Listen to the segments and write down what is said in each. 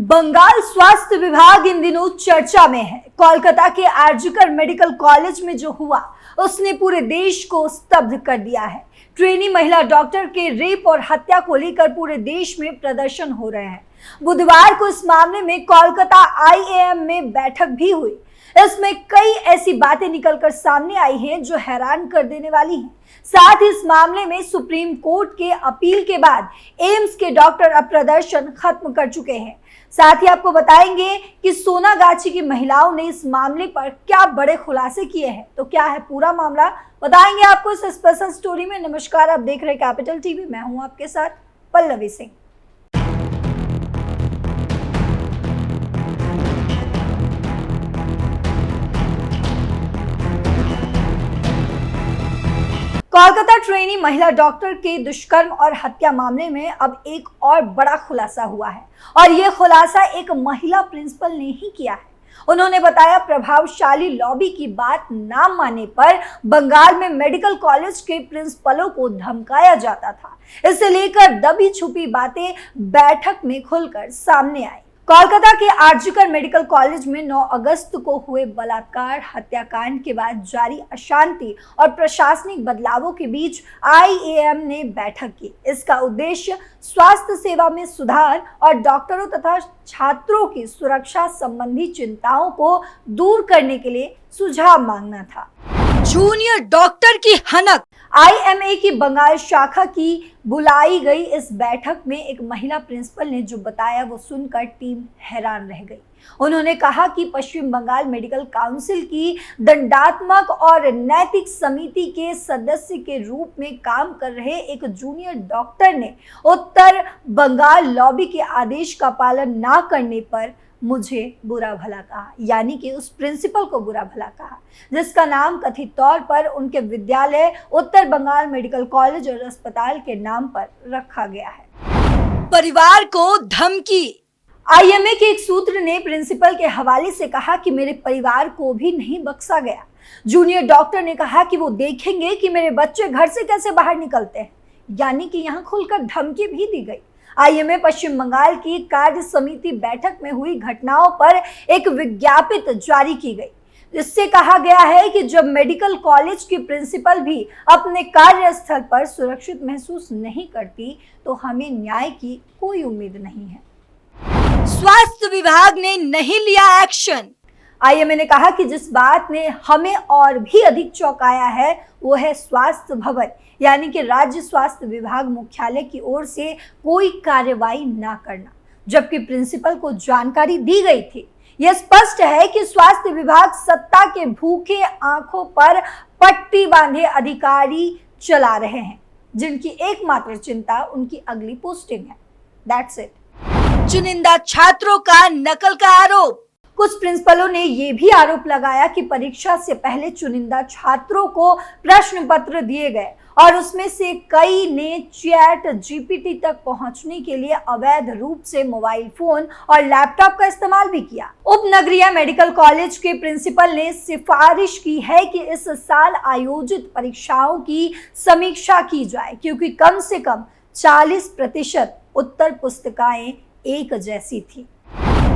बंगाल स्वास्थ्य विभाग इन दिनों चर्चा में है। कोलकाता के आरजीकर मेडिकल कॉलेज में जो हुआ उसने पूरे देश को स्तब्ध कर दिया है। ट्रेनी महिला डॉक्टर के रेप और हत्या को लेकर पूरे देश में प्रदर्शन हो रहे हैं। बुधवार को इस मामले में कोलकाता आईएएम में बैठक भी हुई। इसमें कई ऐसी बातें निकलकर सामने आई हैं जो हैरान कर देने वाली हैं। साथ ही इस मामले में सुप्रीम कोर्ट के अपील के बाद एम्स के डॉक्टर अब प्रदर्शन खत्म कर चुके हैं। साथ ही आपको बताएंगे कि सोनागाछी की महिलाओं ने इस मामले पर क्या बड़े खुलासे किए हैं। तो क्या है पूरा मामला, बताएंगे आपको इस स्पेशल स्टोरी में। नमस्कार, आप देख रहे हैं कैपिटल टीवी, मैं हूं आपके साथ पल्लवी सिंह। कोलकाता ट्रेनी महिला डॉक्टर के दुष्कर्म और हत्या मामले में अब एक और बड़ा खुलासा हुआ है और यह खुलासा एक महिला प्रिंसिपल ने ही किया है। उन्होंने बताया, प्रभावशाली लॉबी की बात ना मानने पर बंगाल में मेडिकल कॉलेज के प्रिंसिपलों को धमकाया जाता था। इसे लेकर दबी छुपी बातें बैठक में खुलकर सामने आई। कोलकाता के आरजीकर मेडिकल कॉलेज में 9 अगस्त को हुए बलात्कार हत्याकांड के बाद जारी अशांति और प्रशासनिक बदलावों के बीच आईएएम ने बैठक की। इसका उद्देश्य स्वास्थ्य सेवा में सुधार और डॉक्टरों तथा छात्रों की सुरक्षा संबंधी चिंताओं को दूर करने के लिए सुझाव मांगना था। जूनियर डॉक्टर की हनक। आईएमए की बंगाल शाखा की बुलाई गई इस बैठक में एक महिला प्रिंसिपल ने जो बताया वो सुनकर टीम हैरान रह गई। उन्होंने कहा कि पश्चिम बंगाल मेडिकल काउंसिल की दंडात्मक और नैतिक समिति के सदस्य के रूप में काम कर रहे एक जूनियर डॉक्टर ने उत्तर बंगाल लॉबी के आदेश का पालन ना करने पर मुझे बुरा भला कहा, यानी कि उस प्रिंसिपल को बुरा भला कहा, जिसका नाम कथित तौर पर उनके विद्यालय उत्तर बंगाल मेडिकल कॉलेज और अस्पताल के नाम पर रखा गया है। परिवार को धमकी। आईएमए के एक सूत्र ने प्रिंसिपल के हवाले से कहा कि मेरे परिवार को भी नहीं बख्शा गया। जूनियर डॉक्टर ने कहा कि वो देखेंगे कि मेरे बच्चे घर से कैसे बाहर निकलते हैं, यानी कि यहाँ खुलकर धमकी भी दी गई। आईएमए पश्चिम बंगाल की कार्य समिति बैठक में हुई घटनाओं पर एक विज्ञप्ति जारी की गई, जिससे कहा गया है कि जब मेडिकल कॉलेज की प्रिंसिपल भी अपने कार्यस्थल पर सुरक्षित महसूस नहीं करती तो हमें न्याय की कोई उम्मीद नहीं है। स्वास्थ्य विभाग ने नहीं लिया एक्शन। आईएमए ने कहा कि जिस बात ने हमें और भी अधिक चौंकाया है वो है स्वास्थ्य भवन यानी कि राज्य स्वास्थ्य विभाग मुख्यालय की ओर से कोई कार्रवाई ना करना, जबकि प्रिंसिपल को जानकारी दी गई थी। यह स्पष्ट है कि स्वास्थ्य विभाग सत्ता के भूखे आंखों पर पट्टी बांधे अधिकारी चला रहे हैं, जिनकी एकमात्र चिंता उनकी अगली पोस्टिंग है। That's it. चुनिंदा छात्रों का नकल का आरोप। कुछ प्रिंसिपलों ने यह भी आरोप लगाया कि परीक्षा से पहले चुनिंदा छात्रों को प्रश्न पत्र दिए गए और उसमें से कई ने चैट जीपीटी तक पहुंचने के लिए अवैध रूप से मोबाइल फोन और लैपटॉप का इस्तेमाल भी किया। उपनगरीय मेडिकल कॉलेज के प्रिंसिपल ने सिफारिश की है कि इस साल आयोजित परीक्षाओं की समीक्षा की जाए, क्योंकि कम से कम 40% उत्तर पुस्तिकाएं एक जैसी थी।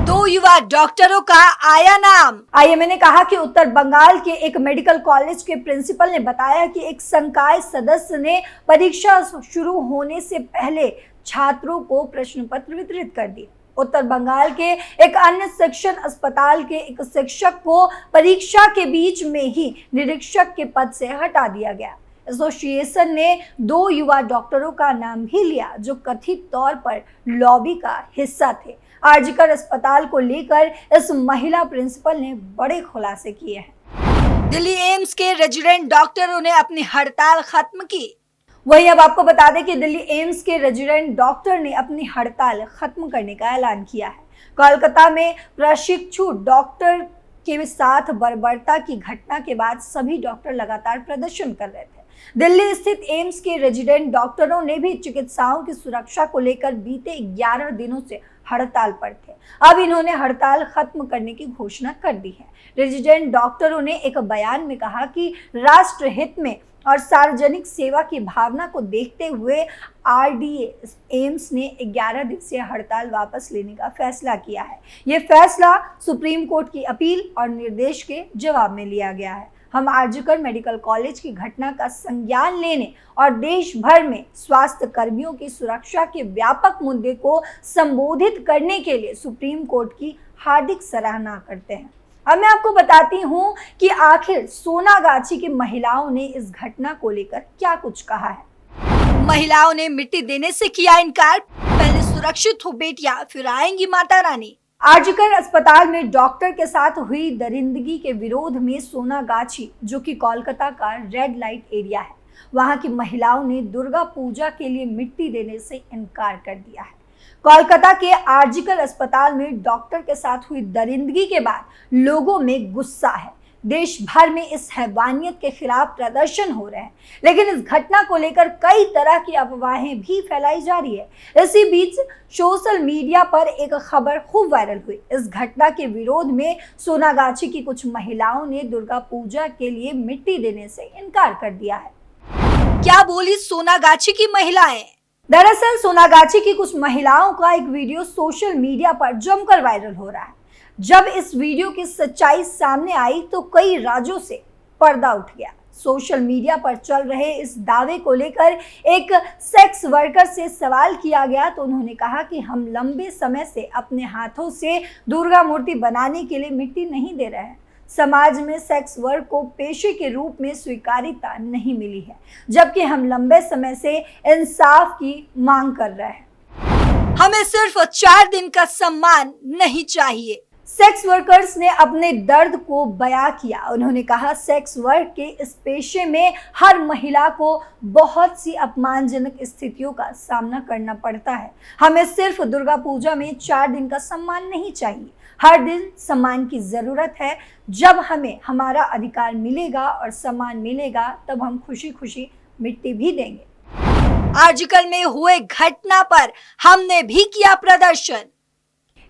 2 युवा डॉक्टरों का आया नाम। आईएमए ने कहा कि उत्तर बंगाल के एक मेडिकल कॉलेज के प्रिंसिपल ने बताया कि एक संकाय सदस्य ने परीक्षा शुरू होने से पहले छात्रों को प्रश्न पत्र वितरित कर दिए। उत्तर बंगाल के एक अन्य शिक्षण अस्पताल के एक शिक्षक को परीक्षा के बीच में ही निरीक्षक के पद से हटा दिया गया। एसोसिएशन ने 2 युवा डॉक्टरों का नाम भी लिया जो कथित तौर पर लॉबी का हिस्सा थे। आरजीकर अस्पताल को लेकर इस महिला प्रिंसिपल ने बड़े खुलासे किए हैं। दिल्ली एम्स के रेजिडेंट डॉक्टरों ने अपनी हड़ताल खत्म की। वहीं अब आपको बता दें कि दिल्ली एम्स के रेजिडेंट डॉक्टर ने अपनी हड़ताल खत्म करने का ऐलान किया है। कोलकाता में प्रशिक्षु डॉक्टर के साथ बर्बरता की घटना के बाद सभी डॉक्टर लगातार प्रदर्शन कर रहे थे। दिल्ली स्थित एम्स के रेजिडेंट डॉक्टरों ने भी चिकित्साओं की सुरक्षा को लेकर बीते 11 दिनों से हड़ताल पर थे। अब इन्होंने हड़ताल खत्म करने की घोषणा कर दी है। रेजिडेंट डॉक्टरों ने एक बयान में कहा कि राष्ट्र हित में और सार्वजनिक सेवा की भावना को देखते हुए आरडीए एम्स ने 11 दिवसीय हड़ताल वापस लेने का फैसला किया है। ये फैसला सुप्रीम कोर्ट की अपील और निर्देश के जवाब में लिया गया है। हम आरजीकर मेडिकल कॉलेज की घटना का संज्ञान लेने और देश भर में स्वास्थ्य कर्मियों की सुरक्षा के व्यापक मुद्दे को संबोधित करने के लिए सुप्रीम कोर्ट की हार्दिक सराहना करते हैं। अब मैं आपको बताती हूँ कि आखिर सोनागाछी की महिलाओं ने इस घटना को लेकर क्या कुछ कहा है। महिलाओं ने मिट्टी देने से किया इनकार, पहले सुरक्षित हो बेटियां, फिर आएंगी माता रानी। आरजीकर अस्पताल में डॉक्टर के साथ हुई दरिंदगी के विरोध में सोनागाछी, जो कि कोलकाता का रेड लाइट एरिया है, वहां की महिलाओं ने दुर्गा पूजा के लिए मिट्टी देने से इनकार कर दिया है। कोलकाता के आरजीकर अस्पताल में डॉक्टर के साथ हुई दरिंदगी के बाद लोगों में गुस्सा है। देश भर में इस हैवानियत के खिलाफ प्रदर्शन हो रहे हैं, लेकिन इस घटना को लेकर कई तरह की अफवाहें भी फैलाई जा रही है। इसी बीच सोशल मीडिया पर एक खबर खूब वायरल हुई। इस घटना के विरोध में सोनागाछी की कुछ महिलाओं ने दुर्गा पूजा के लिए मिट्टी देने से इनकार कर दिया है। क्या बोली सोनागाछी की महिलाएं? दरअसल सोनागाछी की कुछ महिलाओं का एक वीडियो सोशल मीडिया पर जमकर वायरल हो रहा है। जब इस वीडियो की सच्चाई सामने आई तो कई राज्यों से पर्दा उठ गया। सोशल मीडिया पर चल रहे इस दावे को लेकर एक सेक्स वर्कर से सवाल किया गया तो उन्होंने कहा कि हम लंबे समय से अपने हाथों से दुर्गा मूर्ति बनाने के लिए मिट्टी नहीं दे रहे हैं। समाज में सेक्स वर्क को पेशे के रूप में स्वीकार्यता नहीं मिली है, जबकि हम लंबे समय से इंसाफ की मांग कर रहे हैं। हमें सिर्फ 4 दिन का सम्मान नहीं चाहिए। सेक्स वर्कर्स ने अपने दर्द को बयां किया। उन्होंने कहा, सेक्स वर्क के इस पेशे में हर महिला को बहुत सी अपमानजनक स्थितियों का सामना करना पड़ता है। हमें सिर्फ दुर्गा पूजा में 4 दिन का सम्मान नहीं चाहिए, हर दिन सम्मान की जरूरत है। जब हमें हमारा अधिकार मिलेगा और सम्मान मिलेगा तब हम खुशी खुशी मिट्टी भी देंगे। आरजीकर में हुए घटना पर हमने भी किया प्रदर्शन।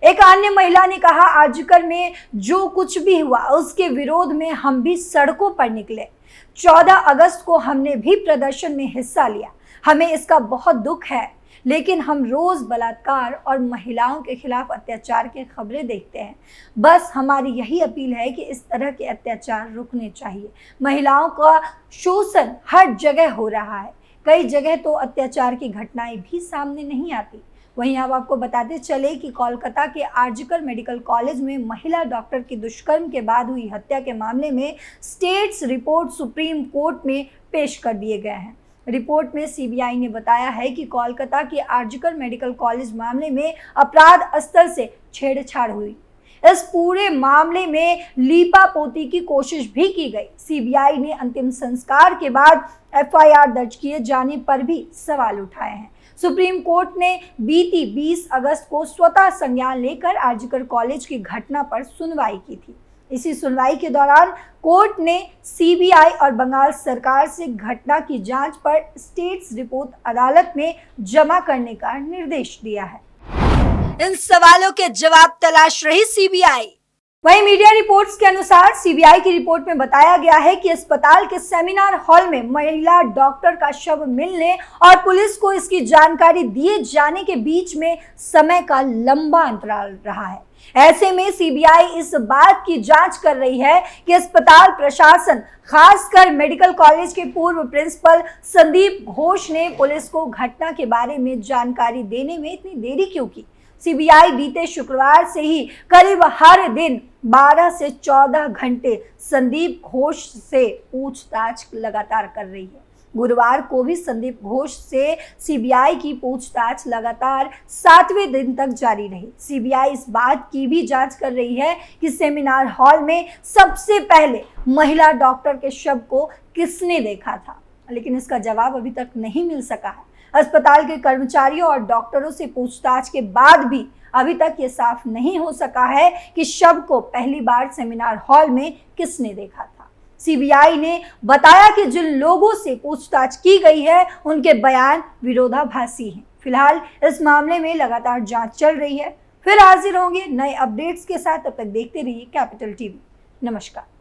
एक अन्य महिला ने कहा, आरजीकर में जो कुछ भी हुआ उसके विरोध में हम भी सड़कों पर निकले। 14 अगस्त को हमने भी प्रदर्शन में हिस्सा लिया। हमें इसका बहुत दुख है, लेकिन हम रोज बलात्कार और महिलाओं के खिलाफ अत्याचार की खबरें देखते हैं। बस हमारी यही अपील है कि इस तरह के अत्याचार रुकने चाहिए। महिलाओं का शोषण हर जगह हो रहा है। कई जगह तो अत्याचार की घटनाएं भी सामने नहीं आती। वहीं अब आपको बताते चले कि कोलकाता के आरजीकर मेडिकल कॉलेज में महिला डॉक्टर की दुष्कर्म के बाद हुई हत्या के मामले में स्टेट्स रिपोर्ट सुप्रीम कोर्ट में पेश कर दिए गए हैं। रिपोर्ट में सीबीआई ने बताया है कि कोलकाता के आरजीकर मेडिकल कॉलेज मामले में अपराध स्तर से छेड़छाड़ हुई। इस पूरे मामले में लीपापोती की कोशिश भी की गई। सीबीआई ने अंतिम संस्कार के बाद एफआईआर दर्ज किए जाने पर भी सवाल उठाए हैं। सुप्रीम कोर्ट ने बीती 20 अगस्त को स्वतः संज्ञान लेकर आरजीकर कॉलेज की घटना पर सुनवाई की थी। इसी सुनवाई के दौरान कोर्ट ने सीबीआई और बंगाल सरकार से घटना की जांच पर स्टेट्स रिपोर्ट अदालत में जमा करने का निर्देश दिया है। इन सवालों के जवाब तलाश रही सीबीआई। वहीं मीडिया रिपोर्ट्स के अनुसार सीबीआई की रिपोर्ट में बताया गया है कि अस्पताल के सेमिनार हॉल में महिला डॉक्टर का शव मिलने और पुलिस को इसकी जानकारी दिए जाने के बीच में समय का लंबा अंतराल रहा है। ऐसे में सीबीआई इस बात की जांच कर रही है कि अस्पताल प्रशासन, खासकर मेडिकल कॉलेज के पूर्व प्रिंसिपल संदीप घोष ने पुलिस को घटना के बारे में जानकारी देने में इतनी देरी क्यों की। सीबीआई बीते शुक्रवार से ही करीब हर दिन 12 से 14 घंटे संदीप घोष से पूछताछ लगातार कर रही है। गुरुवार को भी संदीप घोष से सीबीआई की पूछताछ लगातार 7वें दिन तक जारी रही। सीबीआई इस बात की भी जांच कर रही है कि सेमिनार हॉल में सबसे पहले महिला डॉक्टर के शव को किसने देखा था, लेकिन इसका जवाब अभी तक नहीं मिल सका है। अस्पताल के कर्मचारियों और डॉक्टरों से पूछताछ के बाद भी अभी तक ये साफ नहीं हो सका है कि शव को पहली बार सेमिनार हॉल में किसने देखा था। सीबीआई ने बताया कि जिन लोगों से पूछताछ की गई है उनके बयान विरोधाभासी हैं। फिलहाल इस मामले में लगातार जांच चल रही है। फिर हाजिर होंगे नए अपडेट्स के साथ, तब तक देखते रहिए कैपिटल टीवी। नमस्कार।